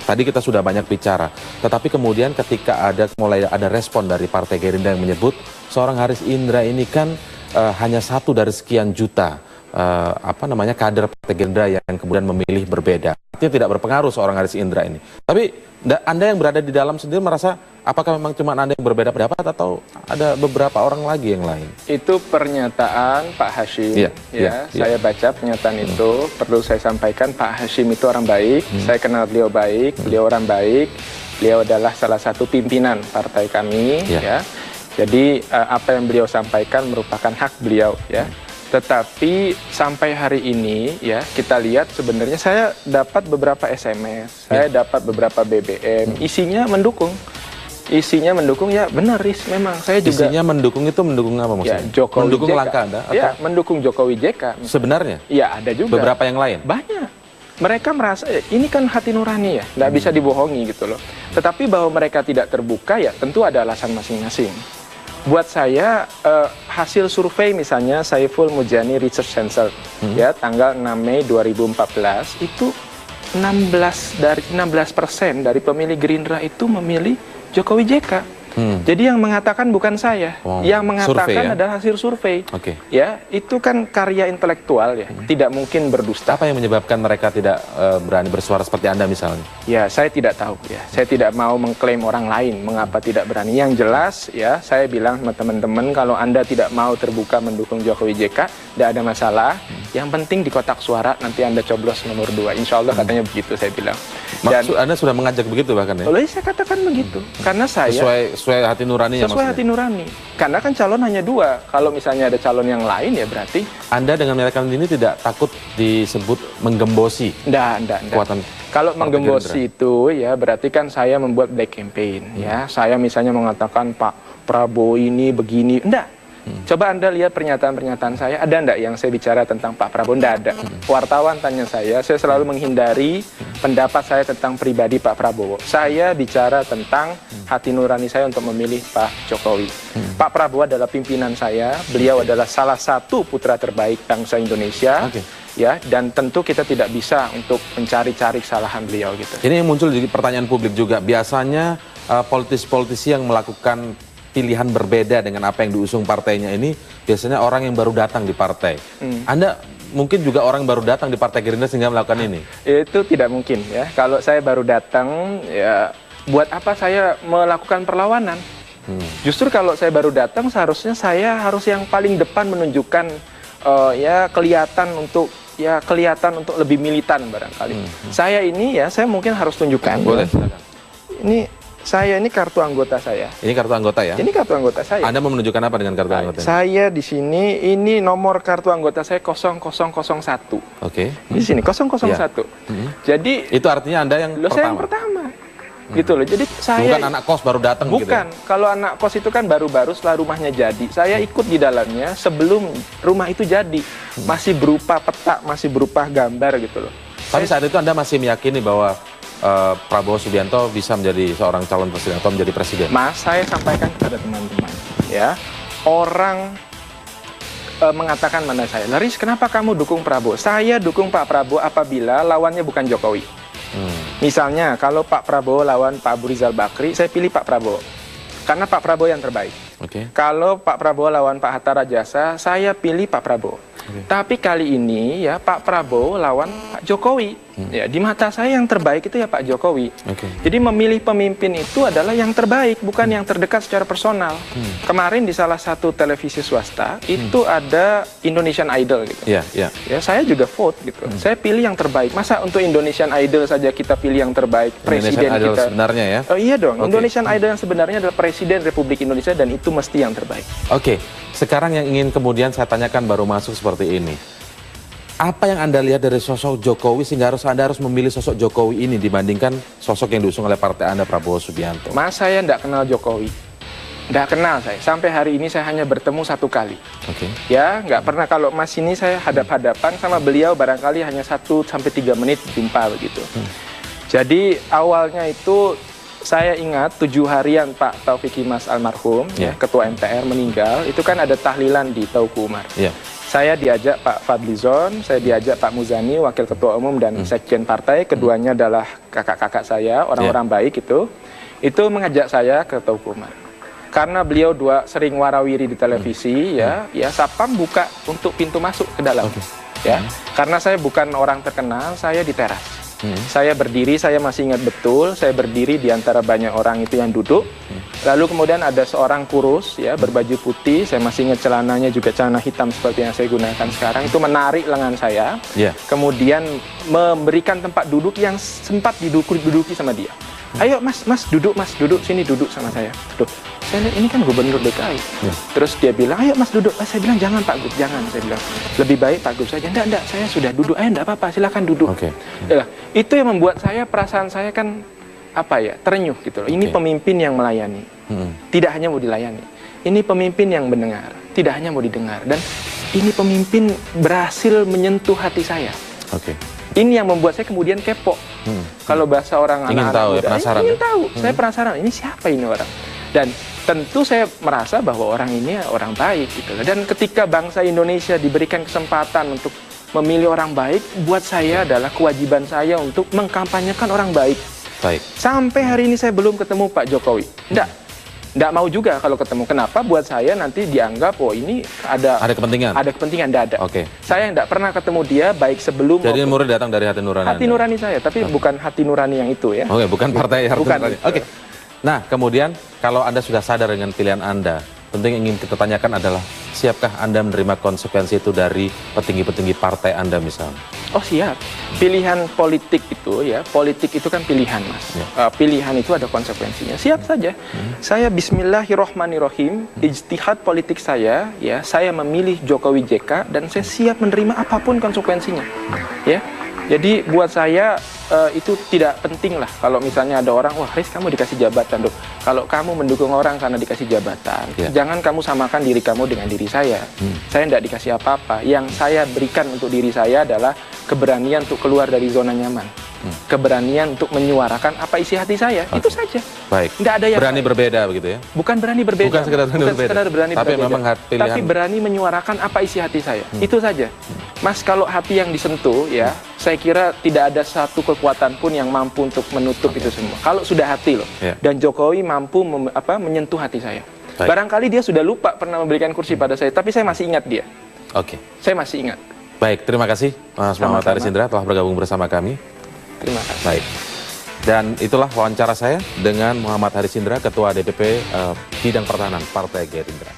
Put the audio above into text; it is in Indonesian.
Tadi kita sudah banyak bicara, tetapi kemudian ketika mulai ada respon dari Partai Gerindra yang menyebut seorang Haris Indra ini kan hanya satu dari sekian juta kader Partai Gerindra yang kemudian memilih berbeda. Artinya tidak berpengaruh seorang Haris Indra ini. Tapi Anda yang berada di dalam sendiri merasa apakah memang cuma Anda yang berbeda pendapat atau ada beberapa orang lagi yang lain? Itu pernyataan Pak Hashim. Saya baca pernyataan itu. Perlu saya sampaikan, Pak Hashim itu orang baik. Saya kenal beliau baik, beliau orang baik. Beliau adalah salah satu pimpinan partai kami. Jadi apa yang beliau sampaikan merupakan hak beliau. Tetapi sampai hari ini kita lihat sebenarnya saya dapat beberapa SMS, saya dapat beberapa BBM, isinya mendukung. Isinya mendukung, ya benar Riz, memang saya juga. Isinya mendukung itu mendukung apa maksudnya? Jokowi mendukung JK. langkah Anda? Ya, mendukung Jokowi JK. Sebenarnya? Iya, ada juga. Beberapa yang lain? Banyak. Mereka merasa, ini kan hati nurani ya, nggak bisa dibohongi gitu loh. Tetapi bahwa mereka tidak terbuka ya tentu ada alasan masing-masing. Buat saya, hasil survei misalnya Saiful Mujani Research Center, tanggal 6 Mei 2014, itu 16% dari pemilih Gerindra itu memilih Jokowi JK. Jadi yang mengatakan bukan saya, yang mengatakan adalah hasil survei. Ya, itu kan karya intelektual ya, tidak mungkin berdusta. Apa yang menyebabkan mereka tidak berani bersuara seperti Anda misalnya? Ya, saya tidak tahu ya. Saya tidak mau mengklaim orang lain mengapa tidak berani. Yang jelas ya, saya bilang sama teman-teman kalau Anda tidak mau terbuka mendukung Jokowi JK, tidak ada masalah. Yang penting di kotak suara nanti Anda coblos nomor 2. Insya Allah katanya begitu saya bilang. Dan maksud Anda sudah mengajak begitu bahkan ya? Oleh saya katakan begitu. Karena saya sesuai hati nurani ya sesuai hati nurani. Karena kan calon hanya 2. Kalau misalnya ada calon yang lain ya berarti Anda dengan menyatakan ini tidak takut disebut menggembosi? Enggak. Kekuatan kalau menggembosi itu ya berarti kan saya membuat black campaign ya. Saya misalnya mengatakan Pak Prabowo ini begini. Enggak. Coba Anda lihat pernyataan-pernyataan saya, ada enggak yang saya bicara tentang Pak Prabowo? Enggak ada. Wartawan tanya saya selalu menghindari pendapat saya tentang pribadi Pak Prabowo. Saya bicara tentang hati nurani saya untuk memilih Pak Jokowi. Pak Prabowo adalah pimpinan saya, beliau adalah salah satu putra terbaik bangsa Indonesia. Ya, dan tentu kita tidak bisa untuk mencari-cari kesalahan beliau gitu. Ini yang muncul jadi pertanyaan publik juga. Biasanya politisi-politisi yang melakukan pilihan berbeda dengan apa yang diusung partainya ini biasanya orang yang baru datang di partai. Anda mungkin juga orang yang baru datang di Partai Gerindra sehingga melakukan ini? Itu tidak mungkin ya. Kalau saya baru datang, ya buat apa saya melakukan perlawanan? Justru kalau saya baru datang seharusnya saya harus yang paling depan menunjukkan kelihatan untuk lebih militan barangkali. Saya ini ya saya mungkin harus tunjukkan. Boleh. Saya ini kartu anggota saya. Ini kartu anggota ya? Ini kartu anggota saya. Anda mau menunjukkan apa dengan kartu anggota? Saya di sini, ini nomor kartu anggota saya 0001. Di sini 001. Jadi itu artinya Anda yang pertama. Saya yang pertama. Gitu loh. Jadi saya bukan anak kos baru datang gitu. Bukan. Kalau anak kos itu kan baru-baru setelah rumahnya jadi. Saya ikut di dalamnya sebelum rumah itu jadi. Masih berupa peta, masih berupa gambar gitu loh. Tapi saat itu Anda masih meyakini bahwa Prabowo Subianto bisa menjadi seorang calon presiden atau menjadi presiden? Mas, saya sampaikan kepada teman-teman, ya, orang mengatakan mana saya, Laris, kenapa kamu dukung Prabowo? Saya dukung Pak Prabowo apabila lawannya bukan Jokowi. Misalnya, kalau Pak Prabowo lawan Pak Abu Rizal Bakri, saya pilih Pak Prabowo. Karena Pak Prabowo yang terbaik. Kalau Pak Prabowo lawan Pak Hatta Rajasa, saya pilih Pak Prabowo. Tapi kali ini ya Pak Prabowo lawan Pak Jokowi. Ya, di mata saya yang terbaik itu ya Pak Jokowi. Jadi memilih pemimpin itu adalah yang terbaik, bukan yang terdekat secara personal. Kemarin di salah satu televisi swasta itu ada Indonesian Idol gitu. Ya, saya juga vote gitu. Saya pilih yang terbaik. Masa untuk Indonesian Idol saja kita pilih yang terbaik? Presiden Indonesian Idol kita sebenarnya ya? Oh iya dong. Indonesian Idol yang sebenarnya adalah Presiden Republik Indonesia dan itu mesti yang terbaik. Sekarang yang ingin kemudian saya tanyakan baru masuk seperti ini. Apa yang Anda lihat dari sosok Jokowi sehingga Anda harus memilih sosok Jokowi ini dibandingkan sosok yang diusung oleh partai Anda, Prabowo Subianto? Mas, saya tidak kenal Jokowi. Tidak kenal saya. Sampai hari ini saya hanya bertemu 1 kali. Ya, nggak pernah. Kalau Mas ini saya hadap-hadapan sama beliau barangkali hanya 1-3 menit jumpa begitu. Jadi awalnya itu saya ingat 7 harian Pak Taufik Kimas almarhum, Ketua MPR meninggal, itu kan ada tahlilan di Tauku Umar. Saya diajak Pak Fadlizon, saya diajak Pak Muzani, Wakil Ketua Umum dan Sekjen Partai. Keduanya adalah kakak-kakak saya, orang-orang baik itu. Itu mengajak saya ke Taukuman. Karena beliau sering warawiri di televisi, ya Sapam buka untuk pintu masuk ke dalam. Ya, karena saya bukan orang terkenal, saya di teras. Saya berdiri, saya masih ingat betul, saya berdiri di antara banyak orang itu yang duduk. Lalu kemudian ada seorang kurus, ya, berbaju putih, saya masih ingat celananya juga celana hitam seperti yang saya gunakan sekarang, itu menarik lengan saya, kemudian memberikan tempat duduk yang sempat diduduki sama dia. Ayo mas duduk sini duduk sama saya. Tuh, saya lihat ini kan gubernur DKI. Terus dia bilang, ayo mas duduk. Saya bilang jangan Pak Gub, jangan. Saya bilang lebih baik Pak Gub saja. Enggak, saya sudah duduk. Enggak apa-apa, silakan duduk. Ya, itu yang membuat perasaan saya kan terenyuh gitu loh. Ini pemimpin yang melayani, tidak hanya mau dilayani. Ini pemimpin yang mendengar, tidak hanya mau didengar. Dan ini pemimpin berhasil menyentuh hati saya. Ini yang membuat saya kemudian kepo. Kalau bahasa orang ingin anak-anak tahu, muda, penasaran. ingin tahu. Saya penasaran, ini siapa ini orang? Dan tentu saya merasa bahwa orang ini orang baik gitu. Dan ketika bangsa Indonesia diberikan kesempatan untuk memilih orang baik, buat saya adalah kewajiban saya untuk mengkampanyekan orang baik. Sampai hari ini saya belum ketemu Pak Jokowi. Nggak mau juga kalau ketemu. Kenapa? Buat saya nanti dianggap, oh ini ada kepentingan. Ada kepentingan, nggak ada. Saya nggak pernah ketemu dia, baik sebelum. Jadi murid datang dari hati nurani. Hati nurani saya, tapi bukan hati nurani yang itu ya. Bukan partai hati nurani. Nah, kemudian kalau Anda sudah sadar dengan pilihan Anda, tentu yang ingin kita tanyakan adalah, siapkah Anda menerima konsekuensi itu dari petinggi-petinggi partai Anda misalnya? Oh siap. Pilihan politik itu ya, politik itu kan pilihan mas. Pilihan itu ada konsekuensinya. Siap saja. Saya Bismillahirrohmanirrohim, ijtihad politik saya, ya saya memilih Jokowi JK dan saya siap menerima apapun konsekuensinya. Ya. Jadi buat saya itu tidak penting lah kalau misalnya ada orang, wah Riz kamu dikasih jabatan dong. Kalau kamu mendukung orang karena dikasih jabatan, jangan kamu samakan diri kamu dengan diri saya. Saya tidak dikasih apa-apa. Yang saya berikan untuk diri saya adalah keberanian untuk keluar dari zona nyaman. Keberanian untuk menyuarakan apa isi hati saya. Itu saja. Baik. Nggak ada yang berani berbeda begitu ya? Bukan berani berbeda. Bukan sekedar berani tapi berbeda. Memang pilihan. Tapi berani menyuarakan apa isi hati saya. Itu saja. Mas, kalau hati yang disentuh ya, saya kira tidak ada satu kekuatan pun yang mampu untuk menutup itu semua. Kalau sudah hati loh. Dan Jokowi mampu menyentuh hati saya. Barangkali dia sudah lupa pernah memberikan kursi pada saya, tapi saya masih ingat dia. Saya masih ingat. Baik, terima kasih Mas Muhammad Haris Indra telah bergabung bersama kami. Terima kasih. Baik. Dan itulah wawancara saya dengan Muhammad Haris Indra, Ketua DPP Bidang Pertahanan Partai Gerindra.